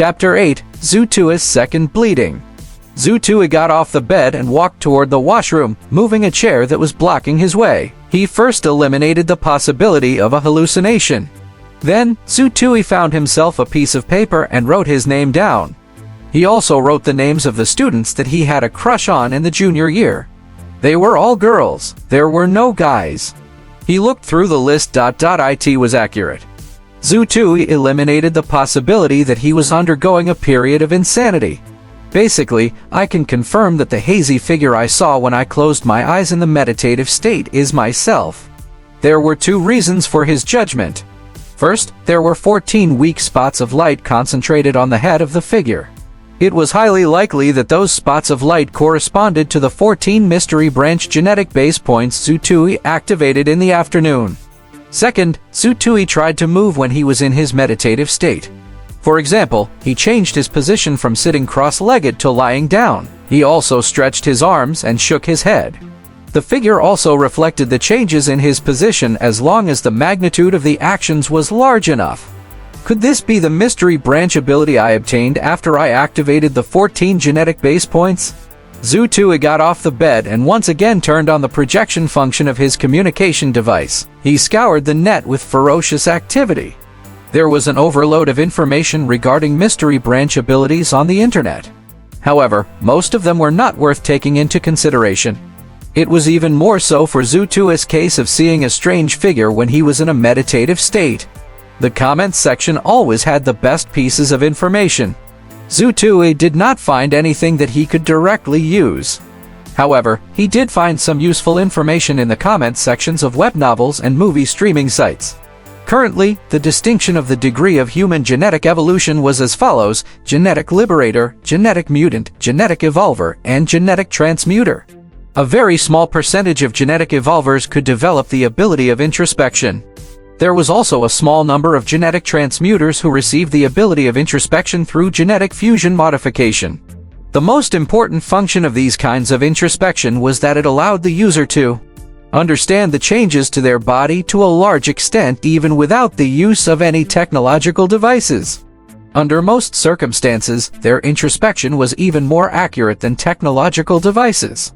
Chapter 8, Wuxia's Second Bleeding. Wuxia got off the bed and walked toward the washroom, moving a chair that was blocking his way. He first eliminated the possibility of a hallucination. Then, Wuxia found himself a piece of paper and wrote his name down. He also wrote the names of the students that he had a crush on in the junior year. They were all girls. There were no guys. He looked through the list. It was accurate. Wuxia eliminated the possibility that he was undergoing a period of insanity. Basically, I can confirm that the hazy figure I saw when I closed my eyes in the meditative state is myself. There were two reasons for his judgment. First, there were 14 weak spots of light concentrated on the head of the figure. It was highly likely that those spots of light corresponded to the 14 mystery branch genetic base points Wuxia activated in the afternoon. Second, Wuxia tried to move when he was in his meditative state. For example, he changed his position from sitting cross-legged to lying down. He also stretched his arms and shook his head. The figure also reflected the changes in his position as long as the magnitude of the actions was large enough. Could this be the mystery branch ability I obtained after I activated the 14 genetic base points? Wuxia got off the bed and once again turned on the projection function of his communication device. He scoured the net with ferocious activity. There was an overload of information regarding mystery branch abilities on the internet. However, most of them were not worth taking into consideration. It was even more so for Wuxia's case of seeing a strange figure when he was in a meditative state. The comments section always had the best pieces of information. Wuxia did not find anything that he could directly use. However, he did find some useful information in the comments sections of web novels and movie streaming sites. Currently, the distinction of the degree of human genetic evolution was as follows: genetic liberator, genetic mutant, genetic evolver, and genetic transmuter. A very small percentage of genetic evolvers could develop the ability of introspection. There was also a small number of genetic transmuters who received the ability of introspection through genetic fusion modification. The most important function of these kinds of introspection was that it allowed the user to understand the changes to their body to a large extent even without the use of any technological devices. Under most circumstances, their introspection was even more accurate than technological devices.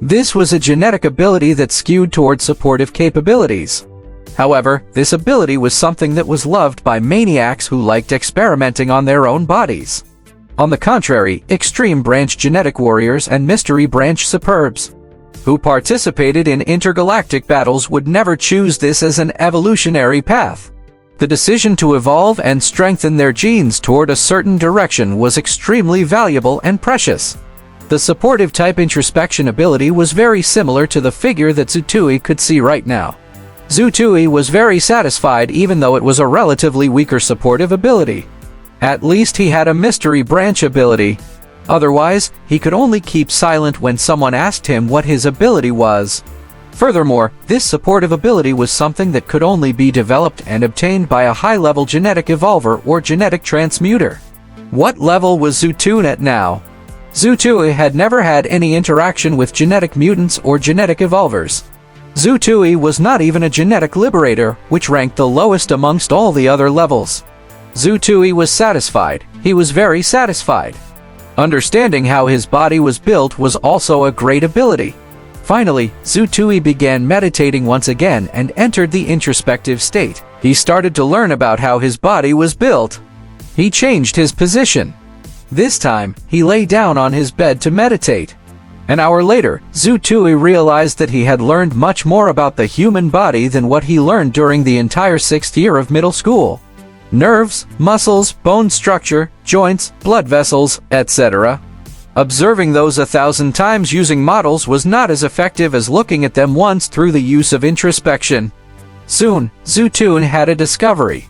This was a genetic ability that skewed toward supportive capabilities. However, this ability was something that was loved by maniacs who liked experimenting on their own bodies. On the contrary, extreme branch genetic warriors and mystery branch superbs who participated in intergalactic battles would never choose this as an evolutionary path. The decision to evolve and strengthen their genes toward a certain direction was extremely valuable and precious. The supportive type introspection ability was very similar to the figure that Wuxia could see right now. Wuxia was very satisfied even though it was a relatively weaker supportive ability. At least he had a mystery branch ability. Otherwise, he could only keep silent when someone asked him what his ability was. Furthermore, this supportive ability was something that could only be developed and obtained by a high-level genetic evolver or genetic transmuter. What level was Wuxia at now? Wuxia had never had any interaction with genetic mutants or genetic evolvers. Wuxia was not even a genetic liberator, which ranked the lowest amongst all the other levels. Wuxia was satisfied. He was very satisfied. Understanding how his body was built was also a great ability. Finally, Wuxia began meditating once again and entered the introspective state. He started to learn about how his body was built. He changed his position. This time, he lay down on his bed to meditate. An hour later, Wuxia realized that he had learned much more about the human body than what he learned during the entire 6th year of middle school. Nerves, muscles, bone structure, joints, blood vessels, etc. Observing those 1,000 times using models was not as effective as looking at them once through the use of introspection. Soon, Wuxia had a discovery.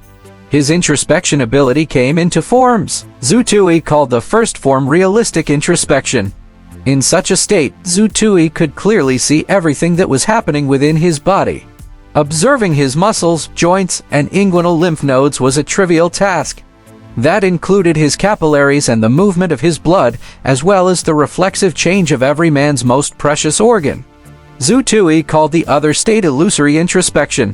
His introspection ability came into forms. Wuxia called the first form realistic introspection. In such a state, Wuxia could clearly see everything that was happening within his body. Observing his muscles, joints, and inguinal lymph nodes was a trivial task. That included his capillaries and the movement of his blood, as well as the reflexive change of every man's most precious organ. Wuxia called the other state illusory introspection.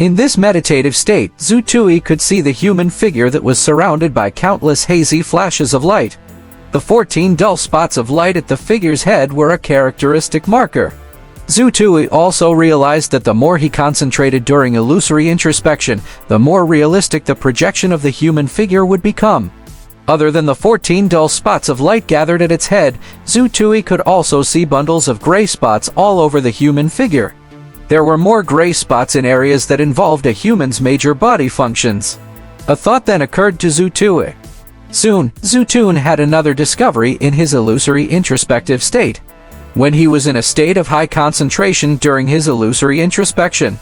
In this meditative state, Zhu Tui could see the human figure that was surrounded by countless hazy flashes of light. The 14 dull spots of light at the figure's head were a characteristic marker. Zhu Tui also realized that the more he concentrated during illusory introspection, the more realistic the projection of the human figure would become. Other than the 14 dull spots of light gathered at its head, Zhu Tui could also see bundles of gray spots all over the human figure. There were more gray spots in areas that involved a human's major body functions. A thought then occurred to Zhu Tui. Soon, Zhu Tui had another discovery in his illusory introspective state. When he was in a state of high concentration during his illusory introspection,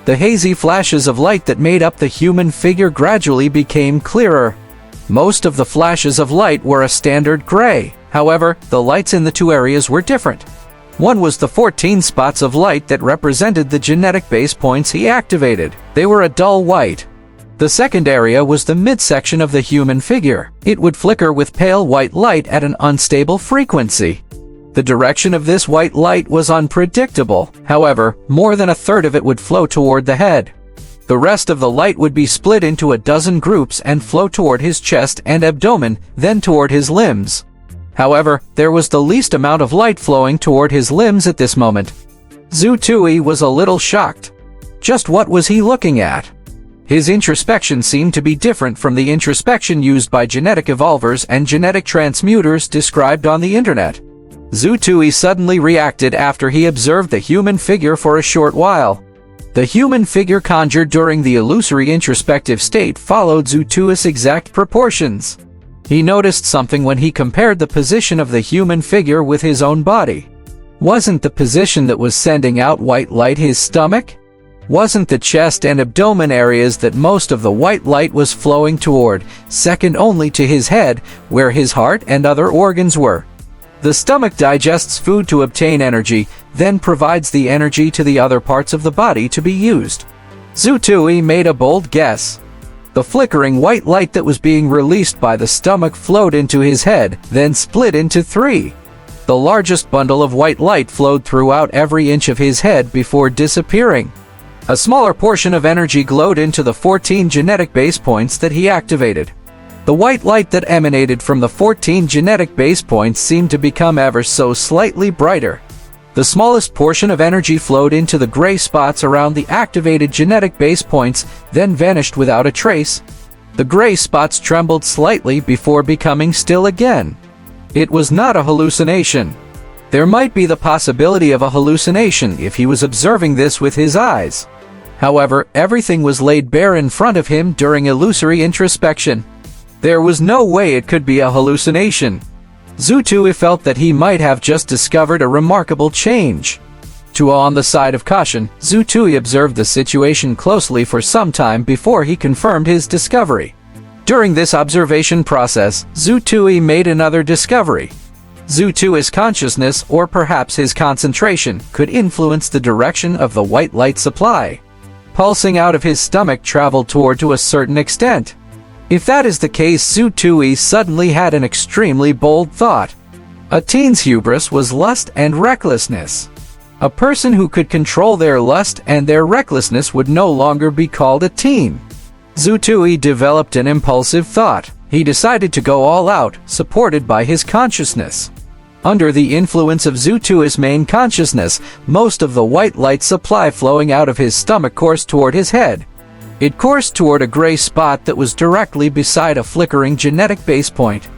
the hazy flashes of light that made up the human figure gradually became clearer. Most of the flashes of light were a standard gray. However, the lights in the two areas were different. One was the 14 spots of light that represented the genetic base points he activated. They were a dull white. The second area was the midsection of the human figure. It would flicker with pale white light at an unstable frequency. The direction of this white light was unpredictable. However, more than a third of it would flow toward the head. The rest of the light would be split into a dozen groups and flow toward his chest and abdomen, then toward his limbs. However, there was the least amount of light flowing toward his limbs at this moment. Zhu Tui was a little shocked. Just what was he looking at? His introspection seemed to be different from the introspection used by genetic evolvers and genetic transmuters described on the internet. Zhu Tui suddenly reacted after he observed the human figure for a short while. The human figure conjured during the illusory introspective state followed Zhu Tui's exact proportions. He noticed something when he compared the position of the human figure with his own body. Wasn't the position that was sending out white light his stomach? Wasn't the chest and abdomen areas that most of the white light was flowing toward, second only to his head, where his heart and other organs were? The stomach digests food to obtain energy, then provides the energy to the other parts of the body to be used. Zhu Tui made a bold guess. The flickering white light that was being released by the stomach flowed into his head, then split into three. The largest bundle of white light flowed throughout every inch of his head before disappearing. A smaller portion of energy glowed into the 14 genetic base points that he activated. The white light that emanated from the 14 genetic base points seemed to become ever so slightly brighter. The smallest portion of energy flowed into the gray spots around the activated genetic base points, then vanished without a trace. The gray spots trembled slightly before becoming still again. It was not a hallucination. There might be the possibility of a hallucination if he was observing this with his eyes. However, everything was laid bare in front of him during illusory introspection. There was no way it could be a hallucination. Zhu Tui felt that he might have just discovered a remarkable change. To err on the side of caution, Zhu Tui observed the situation closely for some time before he confirmed his discovery. During this observation process, Zhu Tui made another discovery. Zhu Tui's consciousness, or perhaps his concentration, could influence the direction of the white light supply. Pulsing out of his stomach traveled toward to a certain extent. If that is the case, Zhu Tui suddenly had an extremely bold thought. A teen's hubris was lust and recklessness. A person who could control their lust and their recklessness would no longer be called a teen. Zhu Tui developed an impulsive thought. He decided to go all out, supported by his consciousness. Under the influence of Zhu Tui's main consciousness, most of the white light supply flowing out of his stomach coursed toward his head. It coursed toward a gray spot that was directly beside a flickering genetic base point.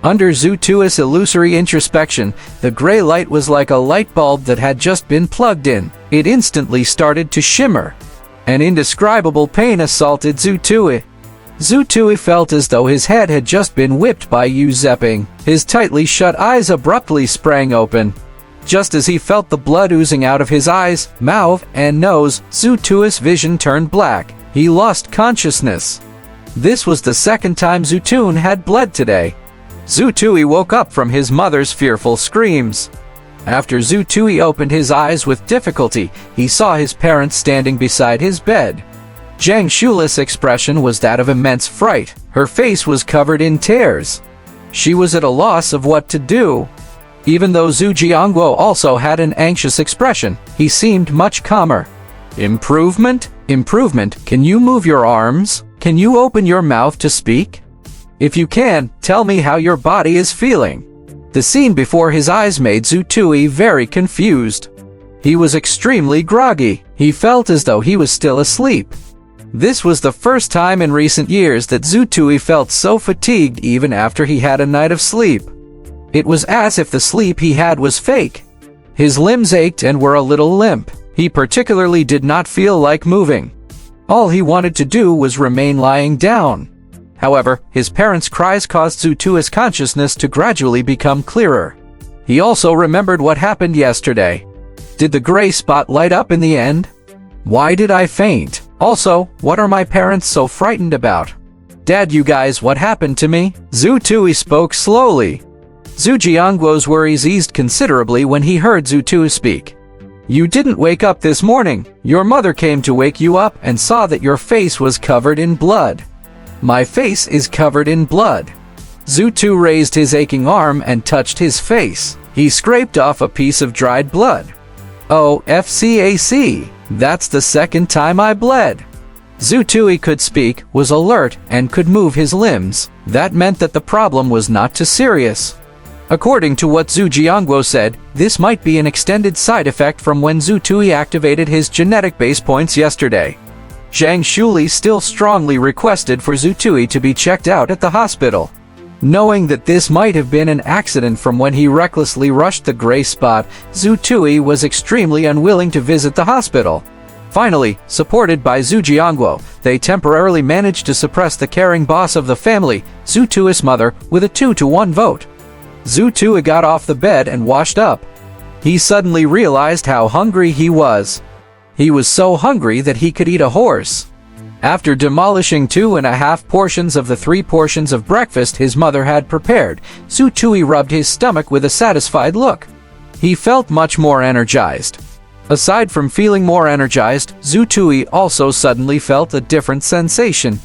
Under Zhu Tui's illusory introspection, the gray light was like a light bulb that had just been plugged in. It instantly started to shimmer. An indescribable pain assaulted Zhu Tui. Zhu Tui felt as though his head had just been whipped by Yu-zepping. His tightly shut eyes abruptly sprang open. Just as he felt the blood oozing out of his eyes, mouth, and nose, Zhu Tui's vision turned black. He lost consciousness. This was the second time Zhu Tui had bled today. Zhu Tui woke up from his mother's fearful screams. After Zhu Tui opened his eyes with difficulty, he saw his parents standing beside his bed. Zhang Shuli's expression was that of immense fright. Her face was covered in tears. She was at a loss of what to do. Even though Zhu Jiangguo also had an anxious expression, he seemed much calmer. Improvement? Improvement, can you move your arms? Can you open your mouth to speak? If you can, tell me how your body is feeling. The scene before his eyes made Zutui very confused. He was extremely groggy. He felt as though he was still asleep. This was the first time in recent years that Zutui felt so fatigued even after he had a night of sleep. It was as if the sleep he had was fake. His limbs ached and were a little limp. He particularly did not feel like moving. All he wanted to do was remain lying down. However, his parents' cries caused Zutui's consciousness to gradually become clearer. He also remembered what happened yesterday. Did the gray spot light up in the end? Why did I faint? Also, what are my parents so frightened about? Dad, you guys, what happened to me? Zutui spoke slowly. Zhu Jiangguo's worries eased considerably when he heard Zutui speak. You didn't wake up this morning. Your mother came to wake you up and saw that your face was covered in blood. My face is covered in blood. Zutui raised his aching arm and touched his face. He scraped off a piece of dried blood. Oh, FCAC. That's the second time I bled. Zutui could speak, was alert, and could move his limbs. That meant that the problem was not too serious. According to what Zhu Jiangguo said, this might be an extended side effect from when Zutui activated his genetic base points yesterday. Zhang Shuli still strongly requested for Zutui to be checked out at the hospital. Knowing that this might have been an accident from when he recklessly rushed the gray spot, Zutui was extremely unwilling to visit the hospital. Finally, supported by Zhu Jiangguo, they temporarily managed to suppress the caring boss of the family, Zutui's mother, with a 2-to-1 vote. Zutui got off the bed and washed up. He suddenly realized how hungry he was. He was so hungry that he could eat a horse. After demolishing 2.5 portions of the 3 portions of breakfast his mother had prepared, Zutui rubbed his stomach with a satisfied look. He felt much more energized. Aside from feeling more energized, Zutui also suddenly felt a different sensation.